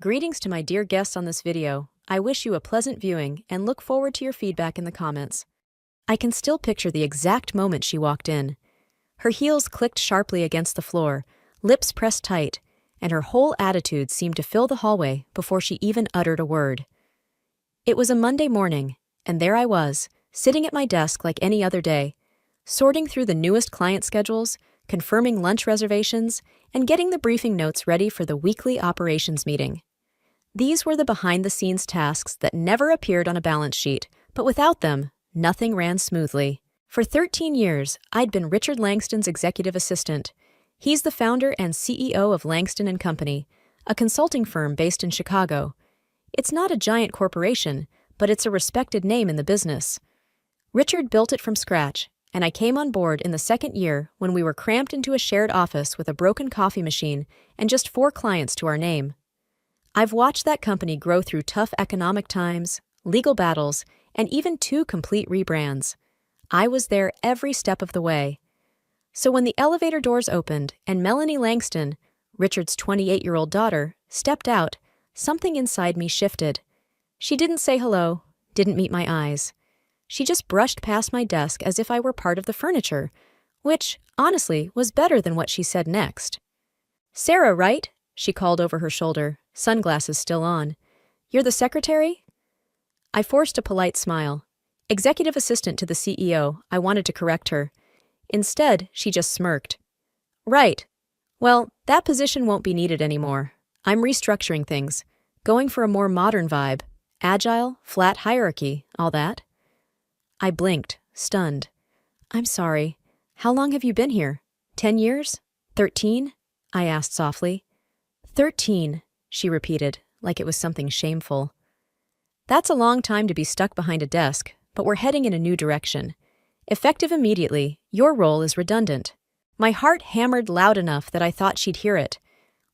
Greetings to my dear guests on this video. I wish you a pleasant viewing and look forward to your feedback in the comments. I can still picture the exact moment she walked in. Her heels clicked sharply against the floor, lips pressed tight, and her whole attitude seemed to fill the hallway before she even uttered a word. It was a Monday morning, and there I was, sitting at my desk like any other day, sorting through the newest client schedules, confirming lunch reservations, and getting the briefing notes ready for the weekly operations meeting. These were the behind-the-scenes tasks that never appeared on a balance sheet, but without them, nothing ran smoothly. For 13 years, I'd been Richard Langston's executive assistant. He's the founder and CEO of Langston & Company, a consulting firm based in Chicago. It's not a giant corporation, but it's a respected name in the business. Richard built it from scratch, and I came on board in the second year when we were cramped into a shared office with a broken coffee machine and just 4 clients to our name. I've watched that company grow through tough economic times, legal battles, and even 2 complete rebrands. I was there every step of the way. So when the elevator doors opened and Melanie Langston, Richard's 28-year-old daughter, stepped out, something inside me shifted. She didn't say hello, didn't meet my eyes. She just brushed past my desk as if I were part of the furniture, which, honestly, was better than what she said next. "Sarah, right?" she called over her shoulder, sunglasses still on. "You're the secretary?" I forced a polite smile. Executive assistant to the CEO, I wanted to correct her. Instead, she just smirked. "Right. Well, that position won't be needed anymore. I'm restructuring things, going for a more modern vibe. Agile, flat hierarchy, all that." I blinked, stunned. "I'm sorry. How long have you been here? 10 years? 13? I asked softly. 13, she repeated, like it was something shameful. "That's a long time to be stuck behind a desk, but we're heading in a new direction. Effective immediately, your role is redundant." My heart hammered loud enough that I thought she'd hear it.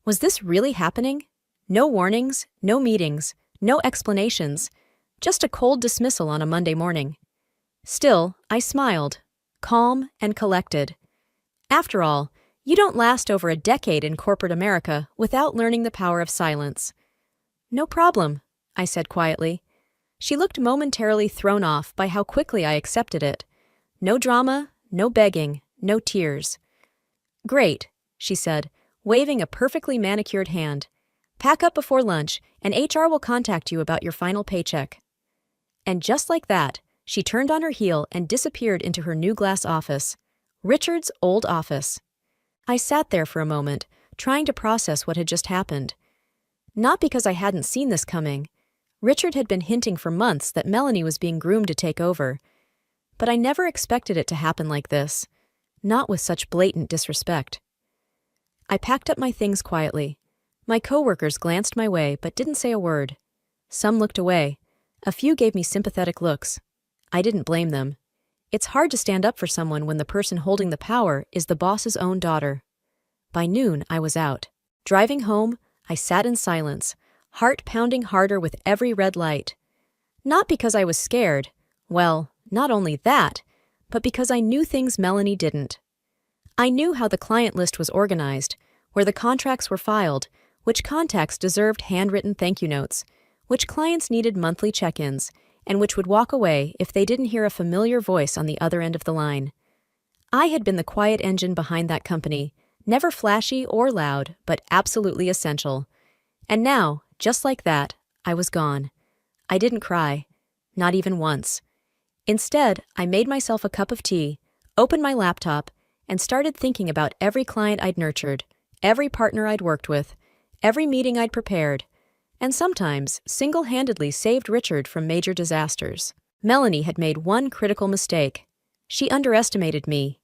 Was this really happening? No warnings, no meetings, no explanations, just a cold dismissal on a Monday morning. Still, I smiled, calm and collected. After all, you don't last over a decade in corporate America without learning the power of silence. "No problem," I said quietly. She looked momentarily thrown off by how quickly I accepted it. No drama, no begging, no tears. "Great," she said, waving a perfectly manicured hand. "Pack up before lunch, and HR will contact you about your final paycheck." And just like that, she turned on her heel and disappeared into her new glass office, Richard's old office. I sat there for a moment, trying to process what had just happened. Not because I hadn't seen this coming. Richard had been hinting for months that Melanie was being groomed to take over. But I never expected it to happen like this, not with such blatant disrespect. I packed up my things quietly. My coworkers glanced my way but didn't say a word. Some looked away. A few gave me sympathetic looks. I didn't blame them. It's hard to stand up for someone when the person holding the power is the boss's own daughter. By noon, I was out. Driving home, I sat in silence, heart pounding harder with every red light. Not because I was scared. Well, not only that, but because I knew things Melanie didn't. I knew how the client list was organized, where the contracts were filed, which contacts deserved handwritten thank you notes, which clients needed monthly check-ins, and which would walk away if they didn't hear a familiar voice on the other end of the line. I had been the quiet engine behind that company, never flashy or loud, but absolutely essential. And now, just like that, I was gone. I didn't cry, not even once. Instead, I made myself a cup of tea, opened my laptop, and started thinking about every client I'd nurtured, every partner I'd worked with, every meeting I'd prepared, and sometimes single-handedly saved Richard from major disasters. Melanie had made one critical mistake. She underestimated me.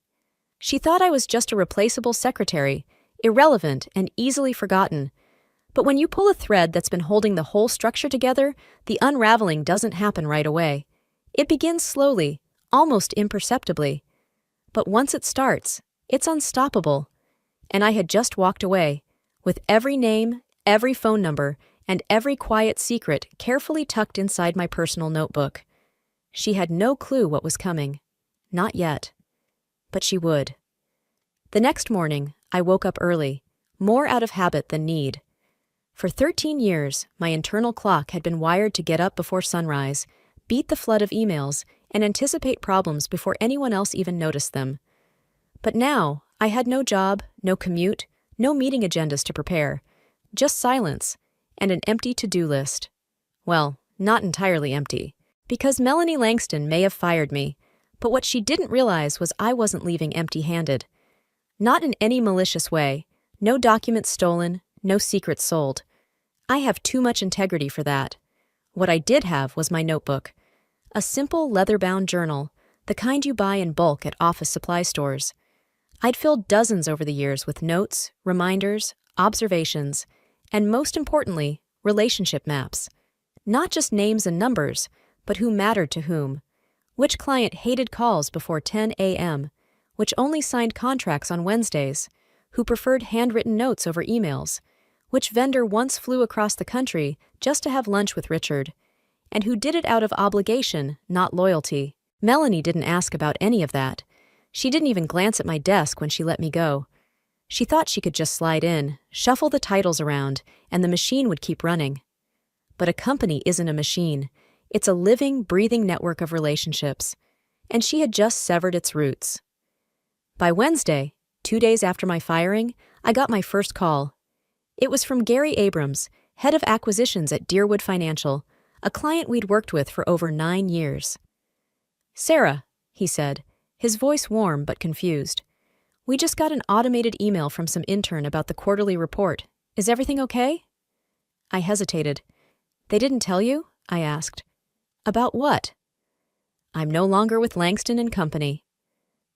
She thought I was just a replaceable secretary, irrelevant and easily forgotten. But when you pull a thread that's been holding the whole structure together, the unraveling doesn't happen right away. It begins slowly, almost imperceptibly. But once it starts, it's unstoppable. And I had just walked away, with every name, every phone number, and every quiet secret carefully tucked inside my personal notebook. She had no clue what was coming. Not yet. But she would. The next morning, I woke up early, more out of habit than need. For 13 years, my internal clock had been wired to get up before sunrise, beat the flood of emails, and anticipate problems before anyone else even noticed them. But now, I had no job, no commute, no meeting agendas to prepare, just silence, and an empty to-do list. Well, not entirely empty, because Melanie Langston may have fired me, but what she didn't realize was I wasn't leaving empty-handed. Not in any malicious way, no documents stolen, no secrets sold. I have too much integrity for that. What I did have was my notebook. A simple leather-bound journal, the kind you buy in bulk at office supply stores. I'd filled dozens over the years with notes, reminders, observations, and most importantly, relationship maps. Not just names and numbers, but who mattered to whom. Which client hated calls before 10 a.m., which only signed contracts on Wednesdays, who preferred handwritten notes over emails, which vendor once flew across the country just to have lunch with Richard, and who did it out of obligation, not loyalty. Melanie didn't ask about any of that. She didn't even glance at my desk when she let me go. She thought she could just slide in, shuffle the titles around, and the machine would keep running. But a company isn't a machine. It's a living, breathing network of relationships. And she had just severed its roots. By Wednesday, 2 days after my firing, I got my first call. It was from Gary Abrams, head of acquisitions at Deerwood Financial, a client we'd worked with for over 9 years. "Sarah," he said, his voice warm but confused. "We just got an automated email from some intern about the quarterly report. Is everything okay?" I hesitated. "They didn't tell you?" I asked. "About what?" "I'm no longer with Langston and Company."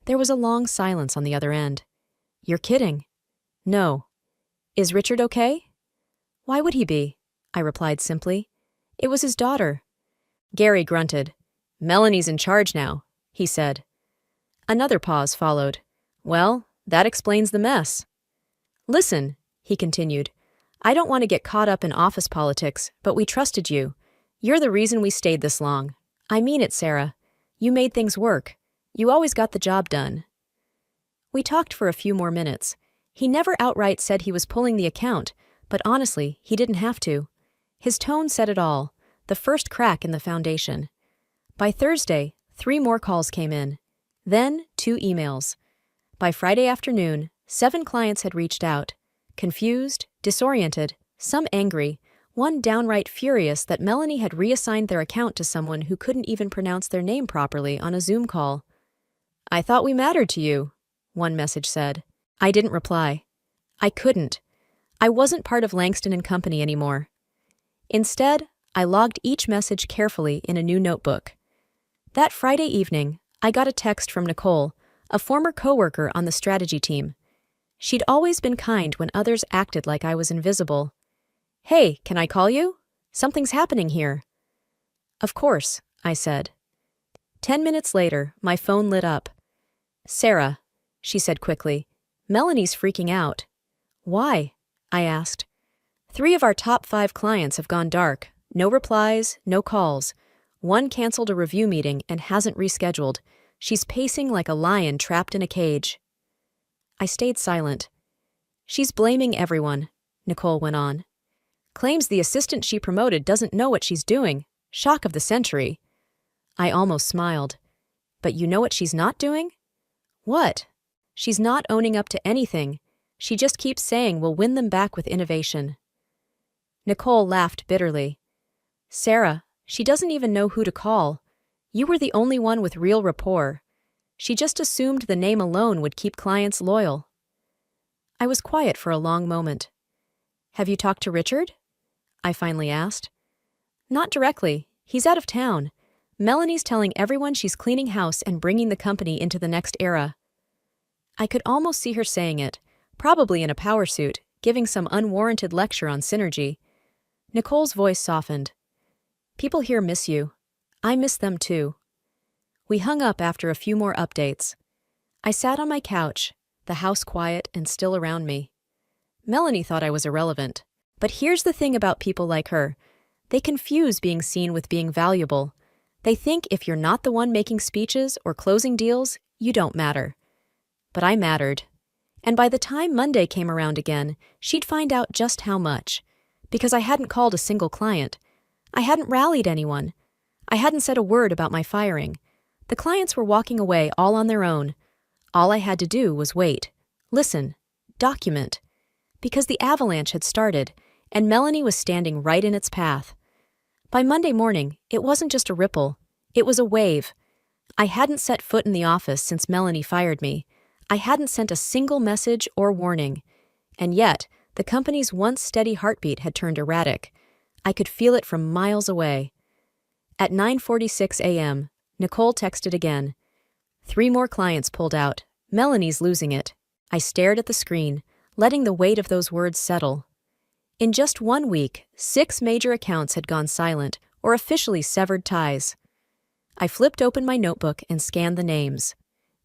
There was a long silence on the other end. "You're kidding." "No." "Is Richard okay?" "Why would he be?" I replied simply. "It was his daughter." Gary grunted. "Melanie's in charge now," he said. Another pause followed. "Well, that explains the mess." "Listen," he continued, "I don't want to get caught up in office politics, but we trusted you. You're the reason we stayed this long. I mean it, Sarah. You made things work. You always got the job done." We talked for a few more minutes. He never outright said he was pulling the account, but honestly, he didn't have to. His tone said it all, the first crack in the foundation. By Thursday, 3 more calls came in. Then 2 emails. By Friday afternoon, 7 clients had reached out, confused, disoriented, some angry, one downright furious that Melanie had reassigned their account to someone who couldn't even pronounce their name properly on a Zoom call. "I thought we mattered to you," one message said. I didn't reply. I couldn't. I wasn't part of Langston and Company anymore. Instead, I logged each message carefully in a new notebook. That Friday evening, I got a text from Nicole, a former coworker on the strategy team. She'd always been kind when others acted like I was invisible. "Hey, can I call you? Something's happening here." "Of course," I said. 10 minutes later, my phone lit up. "Sarah," she said quickly, "Melanie's freaking out." "Why?" I asked. 3 of our top 5 clients have gone dark. No replies, no calls. One canceled a review meeting and hasn't rescheduled. She's pacing like a lion trapped in a cage. I stayed silent. "She's blaming everyone," Nicole went on. "Claims the assistant she promoted doesn't know what she's doing. Shock of the century." I almost smiled. "But you know what she's not doing?" "What?" "She's not owning up to anything. She just keeps saying we'll win them back with innovation." Nicole laughed bitterly. "Sarah, she doesn't even know who to call. You were the only one with real rapport. She just assumed the name alone would keep clients loyal." I was quiet for a long moment. "Have you talked to Richard?" I finally asked. "Not directly. He's out of town. Melanie's telling everyone she's cleaning house and bringing the company into the next era." I could almost see her saying it, probably in a power suit, giving some unwarranted lecture on synergy. Nicole's voice softened. "People here miss you. I miss them too." We hung up after a few more updates. I sat on my couch, the house quiet and still around me. Melanie thought I was irrelevant. But here's the thing about people like her. They confuse being seen with being valuable. They think if you're not the one making speeches or closing deals, you don't matter. But I mattered. And by the time Monday came around again, she'd find out just how much. Because I hadn't called a single client. I hadn't rallied anyone. I hadn't said a word about my firing. The clients were walking away all on their own. All I had to do was wait, listen, document. Because the avalanche had started, and Melanie was standing right in its path. By Monday morning, it wasn't just a ripple, it was a wave. I hadn't set foot in the office since Melanie fired me. I hadn't sent a single message or warning. And yet, the company's once steady heartbeat had turned erratic. I could feel it from miles away. At 9:46 a.m., Nicole texted again. 3 more clients pulled out. Melanie's losing it. I stared at the screen, letting the weight of those words settle. In just 1 week, 6 major accounts had gone silent or officially severed ties. I flipped open my notebook and scanned the names.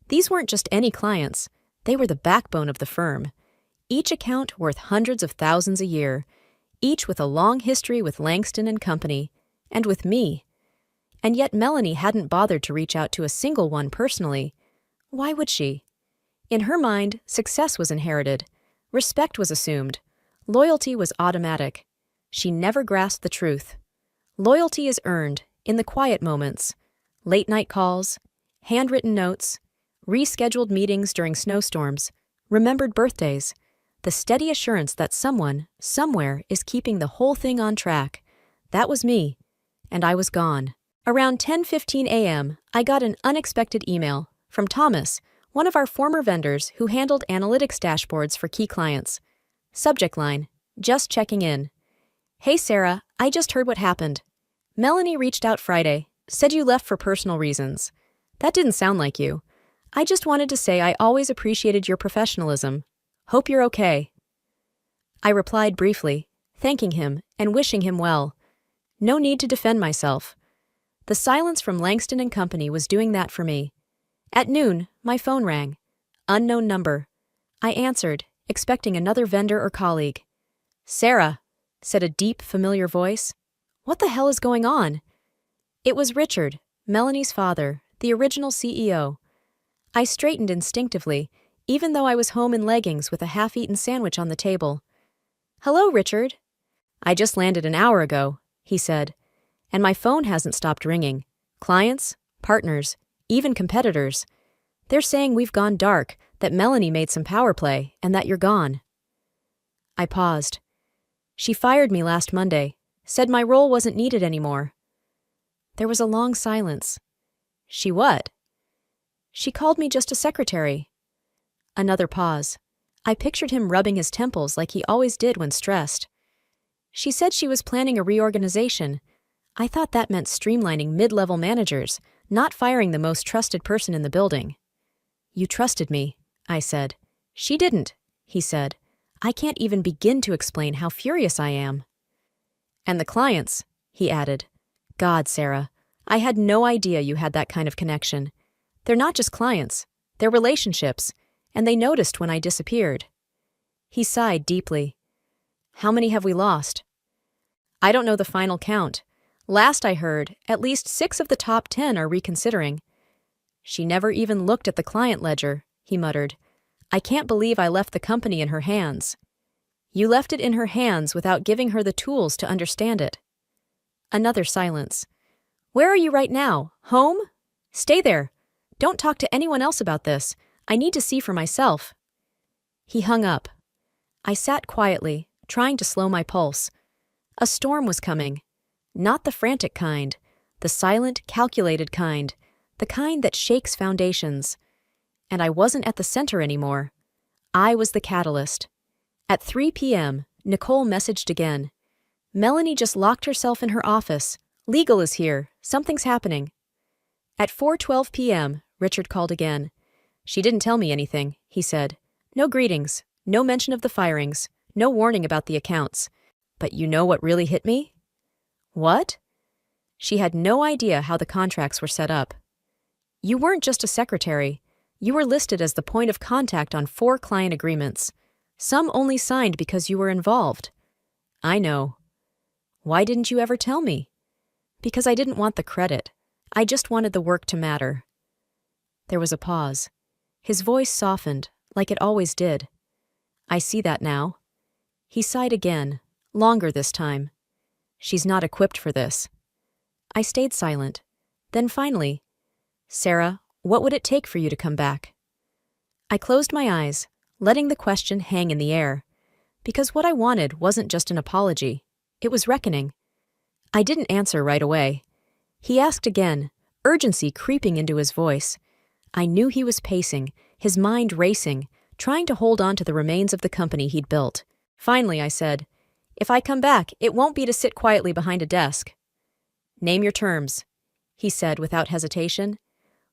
These weren't just any clients. They were the backbone of the firm. Each account worth hundreds of thousands a year, each with a long history with Langston and Company, and with me. And yet Melanie hadn't bothered to reach out to a single one personally. Why would she? In her mind, success was inherited. Respect was assumed. Loyalty was automatic. She never grasped the truth. Loyalty is earned in the quiet moments. Late-night calls, handwritten notes, rescheduled meetings during snowstorms, remembered birthdays, the steady assurance that someone, somewhere, is keeping the whole thing on track. That was me, and I was gone. Around 10:15 a.m., I got an unexpected email from Thomas, one of our former vendors who handled analytics dashboards for key clients. Subject line, just checking in. Hey Sarah, I just heard what happened. Melanie reached out Friday, said you left for personal reasons. That didn't sound like you. I just wanted to say I always appreciated your professionalism. Hope you're okay. I replied briefly, thanking him and wishing him well. No need to defend myself. The silence from Langston and Company was doing that for me. At noon, my phone rang. Unknown number. I answered, expecting another vendor or colleague. Sarah, said a deep, familiar voice. What the hell is going on? It was Richard, Melanie's father, the original CEO. I straightened instinctively, even though I was home in leggings with a half-eaten sandwich on the table. Hello, Richard. I just landed an hour ago, he said, and my phone hasn't stopped ringing. Clients, partners, even competitors. They're saying we've gone dark, that Melanie made some power play, and that you're gone. I paused. She fired me last Monday, said my role wasn't needed anymore. There was a long silence. She what? She called me just a secretary. Another pause. I pictured him rubbing his temples like he always did when stressed. She said she was planning a reorganization. I thought that meant streamlining mid-level managers, not firing the most trusted person in the building. You trusted me, I said. She didn't, he said. I can't even begin to explain how furious I am. And the clients, he added. God, Sarah, I had no idea you had that kind of connection. They're not just clients, they're relationships, and they noticed when I disappeared. He sighed deeply. How many have we lost? I don't know the final count. Last I heard, at least 6 of the top 10 are reconsidering. She never even looked at the client ledger, he muttered. I can't believe I left the company in her hands. You left it in her hands without giving her the tools to understand it. Another silence. Where are you right now? Home? Stay there. Don't talk to anyone else about this. I need to see for myself. He hung up. I sat quietly, trying to slow my pulse. A storm was coming. Not the frantic kind, the silent, calculated kind, the kind that shakes foundations. And I wasn't at the center anymore. I was the catalyst. At 3 p.m., Nicole messaged again. Melanie just locked herself in her office. Legal is here. Something's happening. At 4:12 p.m., Richard called again. She didn't tell me anything, he said. No greetings, no mention of the firings, no warning about the accounts. But you know what really hit me? What? She had no idea how the contracts were set up. You weren't just a secretary. You were listed as the point of contact on 4 client agreements. Some only signed because you were involved. I know. Why didn't you ever tell me? Because I didn't want the credit. I just wanted the work to matter. There was a pause. His voice softened, like it always did. I see that now. He sighed again, Longer this time. She's not equipped for this. I stayed silent. Then finally, Sarah, what would it take for you to come back? I closed my eyes, letting the question hang in the air. Because what I wanted wasn't just an apology. It was reckoning. I didn't answer right away. He asked again, urgency creeping into his voice. I knew he was pacing, his mind racing, trying to hold on to the remains of the company he'd built. Finally, I said, if I come back, it won't be to sit quietly behind a desk. Name your terms, he said without hesitation.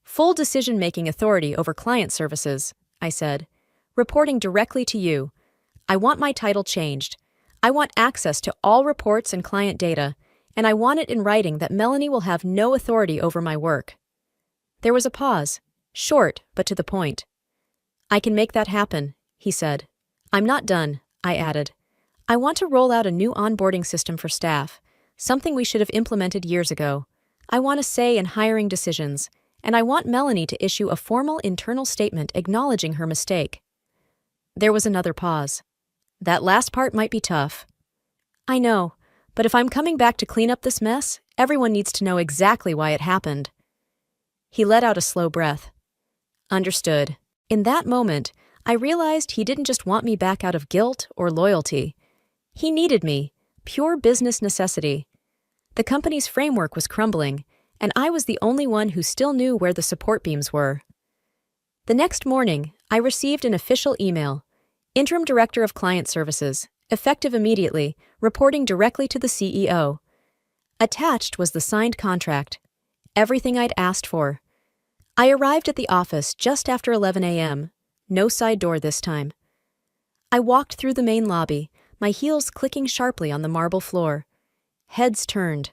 Full decision-making authority over client services, I said. Reporting directly to you. I want my title changed. I want access to all reports and client data, and I want it in writing that Melanie will have no authority over my work. There was a pause, short but to the point. I can make that happen, he said. I'm not done, I added. I want to roll out a new onboarding system for staff, something we should have implemented years ago. I want a say in hiring decisions, and I want Melanie to issue a formal internal statement acknowledging her mistake. There was another pause. That last part might be tough. I know, but if I'm coming back to clean up this mess, everyone needs to know exactly why it happened. He let out a slow breath. Understood. In that moment, I realized he didn't just want me back out of guilt or loyalty. He needed me, pure business necessity. The company's framework was crumbling, and I was the only one who still knew where the support beams were. The next morning, I received an official email. Interim Director of Client Services, effective immediately, reporting directly to the CEO. Attached was the signed contract. Everything I'd asked for. I arrived at the office just after 11 a.m. No side door this time. I walked through the main lobby, my heels clicking sharply on the marble floor. Heads turned.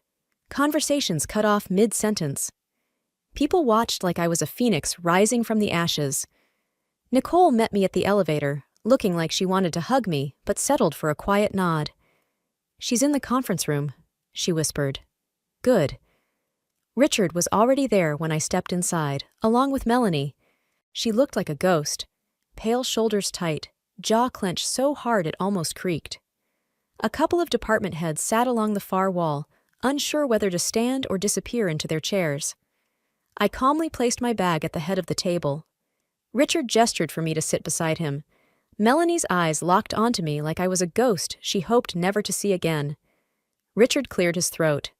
Conversations cut off mid-sentence. People watched like I was a phoenix rising from the ashes. Nicole met me at the elevator, looking like she wanted to hug me, but settled for a quiet nod. She's in the conference room, she whispered. Good. Richard was already there when I stepped inside, along with Melanie. She looked like a ghost, pale shoulders tight, jaw clenched so hard it almost creaked. A couple of department heads sat along the far wall, unsure whether to stand or disappear into their chairs. I calmly placed my bag at the head of the table. Richard gestured for me to sit beside him. Melanie's eyes locked onto me like I was a ghost she hoped never to see again. Richard cleared his throat.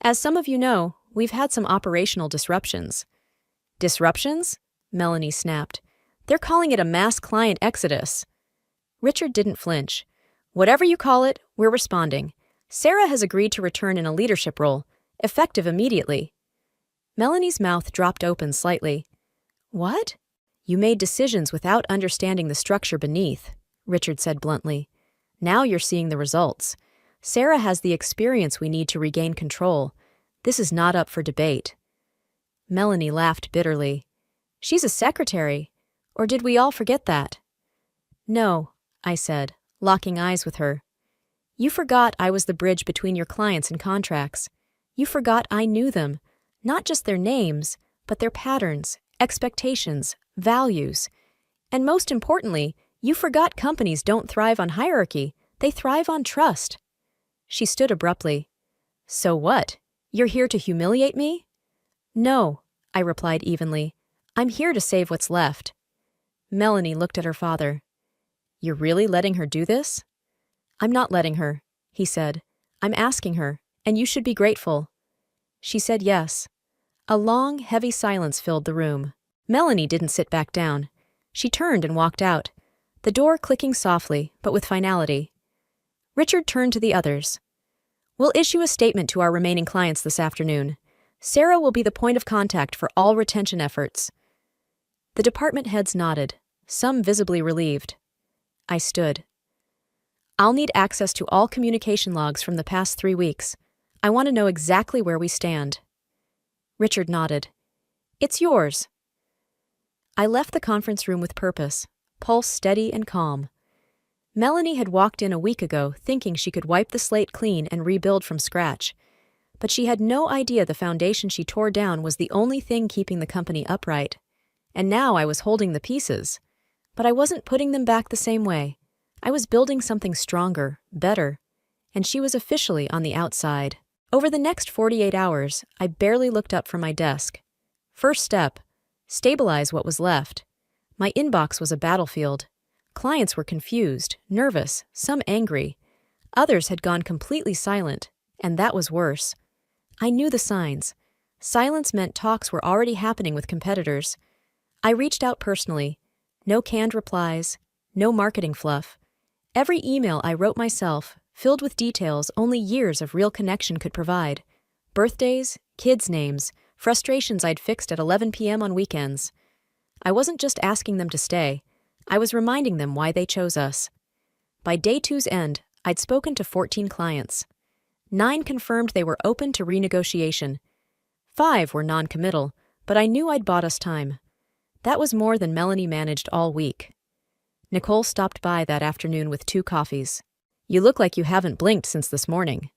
As some of you know, we've had some operational disruptions. Disruptions? Melanie snapped. They're calling it a mass client exodus. Richard didn't flinch. Whatever you call it, we're responding. Sarah has agreed to return in a leadership role, effective immediately. Melanie's mouth dropped open slightly. What? You made decisions without understanding the structure beneath, Richard said bluntly. Now you're seeing the results. Sarah has the experience we need to regain control. This is not up for debate. Melanie laughed bitterly. She's a secretary. Or did we all forget that? No, I said, locking eyes with her. You forgot I was the bridge between your clients and contracts. You forgot I knew them, not just their names, but their patterns, expectations, values. And most importantly, you forgot companies don't thrive on hierarchy, they thrive on trust. She stood abruptly. So what? You're here to humiliate me? No, I replied evenly. I'm here to save what's left. Melanie looked at her father. You're really letting her do this? I'm not letting her, he said. I'm asking her, and you should be grateful. She said yes. A long, heavy silence filled the room. Melanie didn't sit back down. She turned and walked out, the door clicking softly, but with finality. Richard turned to the others. We'll issue a statement to our remaining clients this afternoon. Sarah will be the point of contact for all retention efforts. The department heads nodded, some visibly relieved. I stood. I'll need access to all communication logs from the past 3 weeks. I want to know exactly where we stand. Richard nodded. It's yours. I left the conference room with purpose, pulse steady and calm. Melanie had walked in a week ago thinking she could wipe the slate clean and rebuild from scratch. But she had no idea the foundation she tore down was the only thing keeping the company upright. And now I was holding the pieces. But I wasn't putting them back the same way. I was building something stronger, better. and she was officially on the outside. Over the next 48 hours, I barely looked up from my desk. First step, stabilize what was left. My inbox was a battlefield. Clients were confused, nervous, some angry. Others had gone completely silent, and that was worse. I knew the signs. Silence meant talks were already happening with competitors. I reached out personally. No canned replies, no marketing fluff. Every email I wrote myself, filled with details only years of real connection could provide. Birthdays, kids' names, frustrations I'd fixed at 11 p.m. on weekends. I wasn't just asking them to stay. I was reminding them why they chose us. By day two's end, I'd spoken to 14 clients. 9 confirmed they were open to renegotiation. 5 were non-committal, but I knew I'd bought us time. That was more than Melanie managed all week. Nicole stopped by that afternoon with 2 coffees. "You look like you haven't blinked since this morning."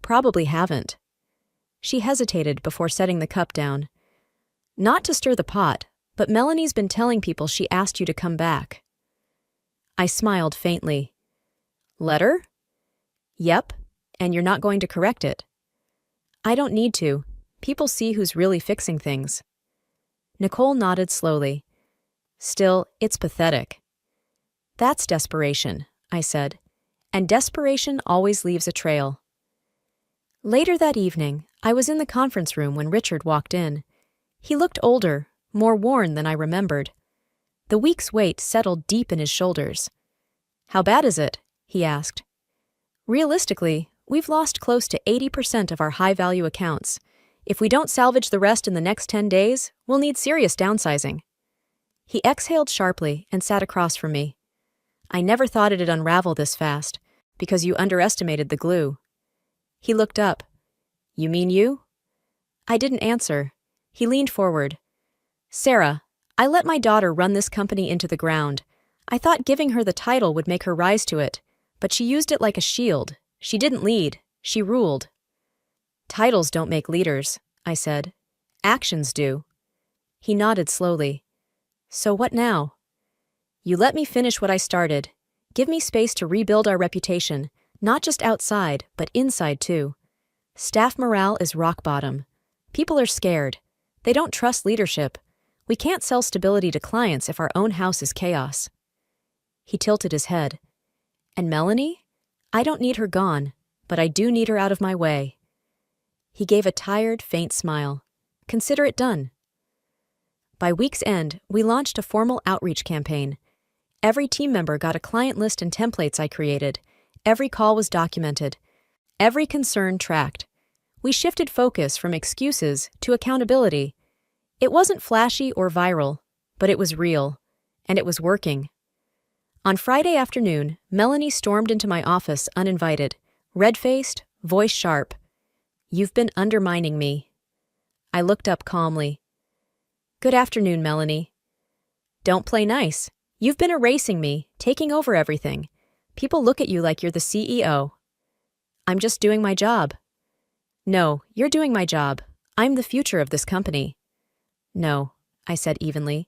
"Probably haven't." She hesitated before setting the cup down. "Not to stir the pot, but Melanie's been telling people she asked you to come back." I smiled faintly. "Letter?" "Yep, and you're not going to correct it." "I don't need to. People see who's really fixing things." Nicole nodded slowly. "Still, it's pathetic." "That's desperation," I said, "and desperation always leaves a trail." Later that evening, I was in the conference room when Richard walked in. He looked older, more worn than I remembered. The week's weight settled deep in his shoulders. "How bad is it?" he asked. "Realistically, we've lost close to 80% of our high-value accounts. If we don't salvage the rest in the next 10 days, we'll need serious downsizing." He exhaled sharply and sat across from me. "I never thought it'd unravel this fast, because you underestimated the glue." He looked up. "You mean you?" I didn't answer. He leaned forward. "Sarah, I let my daughter run this company into the ground. I thought giving her the title would make her rise to it, but she used it like a shield. She didn't lead, she ruled." "Titles don't make leaders," I said. "Actions do." He nodded slowly. "So what now?" "You let me finish what I started. Give me space to rebuild our reputation, not just outside, but inside too. Staff morale is rock bottom. People are scared. They don't trust leadership. We can't sell stability to clients if our own house is chaos." He tilted his head. "And Melanie? I don't need her gone, but I do need her out of my way." He gave a tired, faint smile. "Consider it done." By week's end, we launched a formal outreach campaign. Every team member got a client list and templates I created. Every call was documented. Every concern tracked. We shifted focus from excuses to accountability. It wasn't flashy or viral, but it was real, and it was working. On Friday afternoon, Melanie stormed into my office uninvited, red-faced, voice sharp. "You've been undermining me." I looked up calmly. "Good afternoon, Melanie." "Don't play nice. You've been erasing me, taking over everything. People look at you like you're the CEO." "I'm just doing my job." "No, you're doing my job. I'm the future of this company." "No," I said evenly.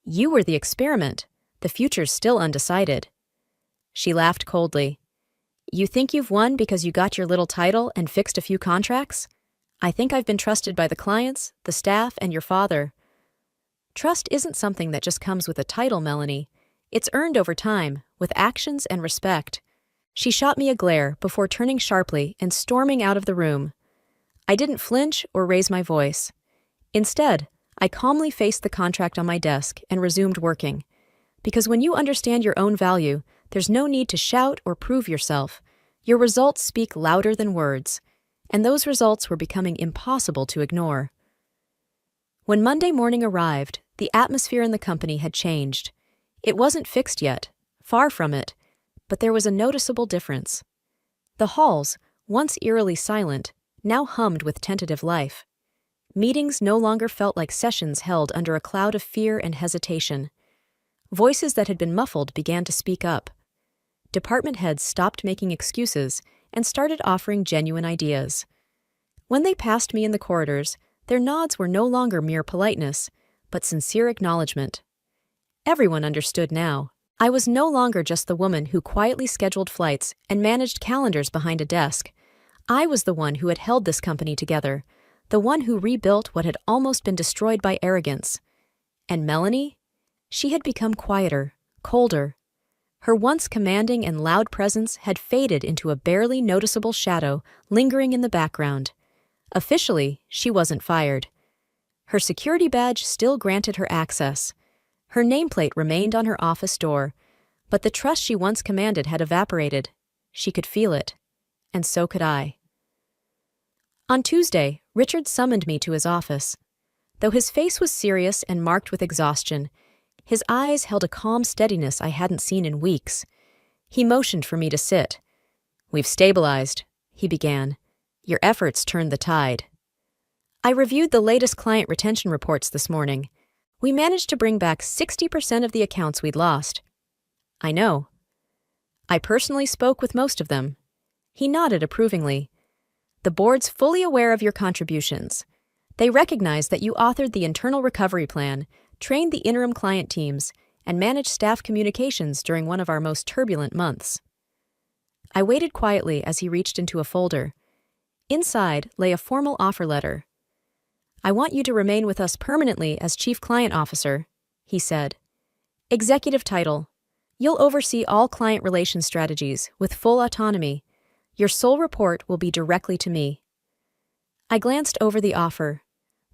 "You were the experiment. The future's still undecided." She laughed coldly. "You think you've won because you got your little title and fixed a few contracts? I think I've been trusted by the clients, the staff, and your father." "Trust isn't something that just comes with a title, Melanie. It's earned over time, with actions and respect." She shot me a glare before turning sharply and storming out of the room. I didn't flinch or raise my voice. Instead, I calmly faced the contract on my desk and resumed working. Because when you understand your own value, there's no need to shout or prove yourself. Your results speak louder than words, and those results were becoming impossible to ignore. When Monday morning arrived, the atmosphere in the company had changed. It wasn't fixed yet, far from it, but there was a noticeable difference. The halls, once eerily silent, now hummed with tentative life. Meetings no longer felt like sessions held under a cloud of fear and hesitation. Voices that had been muffled began to speak up. Department heads stopped making excuses and started offering genuine ideas. When they passed me in the corridors, their nods were no longer mere politeness, but sincere acknowledgement. Everyone understood now. I was no longer just the woman who quietly scheduled flights and managed calendars behind a desk. I was the one who had held this company together, the one who rebuilt what had almost been destroyed by arrogance. And Melanie? She had become quieter, colder. Her once commanding and loud presence had faded into a barely noticeable shadow lingering in the background. Officially, she wasn't fired. Her security badge still granted her access. Her nameplate remained on her office door, but the trust she once commanded had evaporated. She could feel it, and so could I. On Tuesday, Richard summoned me to his office. Though his face was serious and marked with exhaustion, his eyes held a calm steadiness I hadn't seen in weeks. He motioned for me to sit. "We've stabilized," he began. "Your efforts turned the tide." I reviewed the latest client retention reports this morning. We managed to bring back 60% of the accounts we'd lost. "I know." "I personally spoke with most of them." He nodded approvingly. "The board's fully aware of your contributions. They recognize that you authored the internal recovery plan, trained the interim client teams, and managed staff communications during one of our most turbulent months." I waited quietly as he reached into a folder. Inside lay a formal offer letter. "I want you to remain with us permanently as Chief Client Officer," he said. "Executive title. You'll oversee all client relations strategies with full autonomy. Your sole report will be directly to me." I glanced over the offer.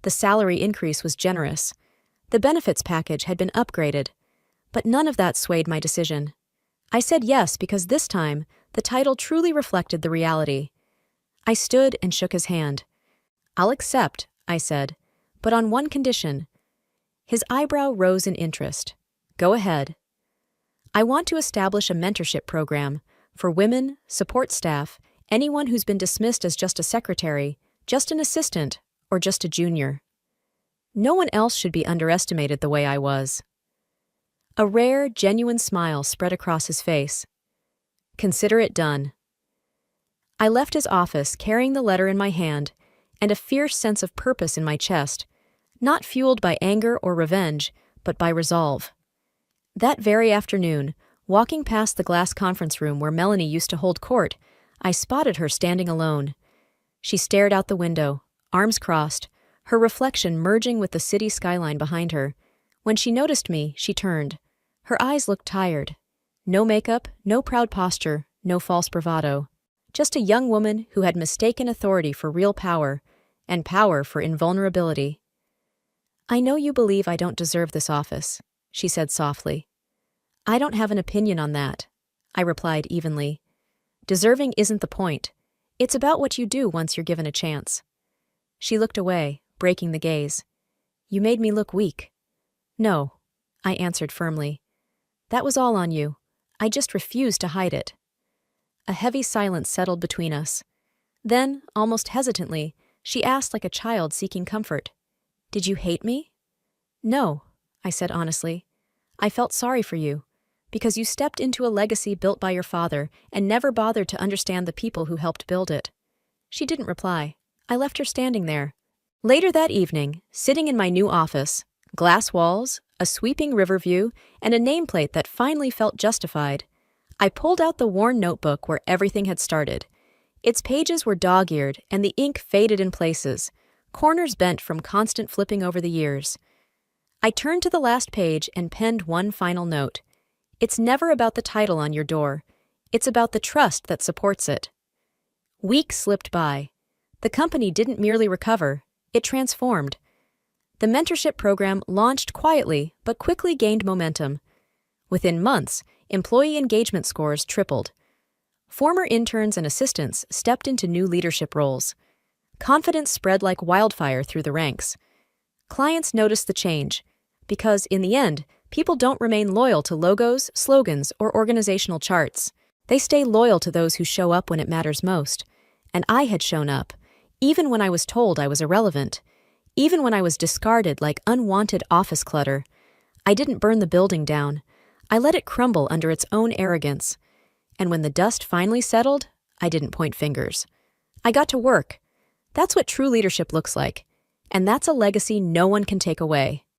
The salary increase was generous. The benefits package had been upgraded, but none of that swayed my decision. I said yes because this time the title truly reflected the reality. I stood and shook his hand. "I'll accept," I said, "but on one condition." His eyebrow rose in interest. "Go ahead." "I want to establish a mentorship program for women, support staff, anyone who's been dismissed as just a secretary, just an assistant, or just a junior. No one else should be underestimated the way I was." A rare, genuine smile spread across his face. "Consider it done." I left his office carrying the letter in my hand and a fierce sense of purpose in my chest, not fueled by anger or revenge, but by resolve. That very afternoon, walking past the glass conference room where Melanie used to hold court, I spotted her standing alone. She stared out the window, arms crossed, her reflection merging with the city skyline behind her. When she noticed me, she turned. Her eyes looked tired. No makeup, no proud posture, no false bravado. Just a young woman who had mistaken authority for real power, and power for invulnerability. "I know you believe I don't deserve this office," she said softly. "I don't have an opinion on that," I replied evenly. "Deserving isn't the point. It's about what you do once you're given a chance." She looked away, breaking the gaze. "You made me look weak." "No," I answered firmly. "That was all on you. I just refused to hide it." A heavy silence settled between us. Then, almost hesitantly, she asked like a child seeking comfort, "Did you hate me?" "No," I said honestly. "I felt sorry for you, because you stepped into a legacy built by your father and never bothered to understand the people who helped build it." She didn't reply. I left her standing there. Later that evening, sitting in my new office, glass walls, a sweeping river view, and a nameplate that finally felt justified, I pulled out the worn notebook where everything had started. Its pages were dog-eared and the ink faded in places, corners bent from constant flipping over the years. I turned to the last page and penned one final note. It's never about the title on your door. It's about the trust that supports it. Weeks slipped by. The company didn't merely recover, it transformed. The mentorship program launched quietly but quickly gained momentum. Within months, employee engagement scores tripled. Former interns and assistants stepped into new leadership roles. Confidence spread like wildfire through the ranks. Clients noticed the change, because in the end, people don't remain loyal to logos, slogans, or organizational charts. They stay loyal to those who show up when it matters most. And I had shown up, even when I was told I was irrelevant, even when I was discarded like unwanted office clutter. I didn't burn the building down. I let it crumble under its own arrogance. And when the dust finally settled, I didn't point fingers. I got to work. That's what true leadership looks like. And that's a legacy no one can take away.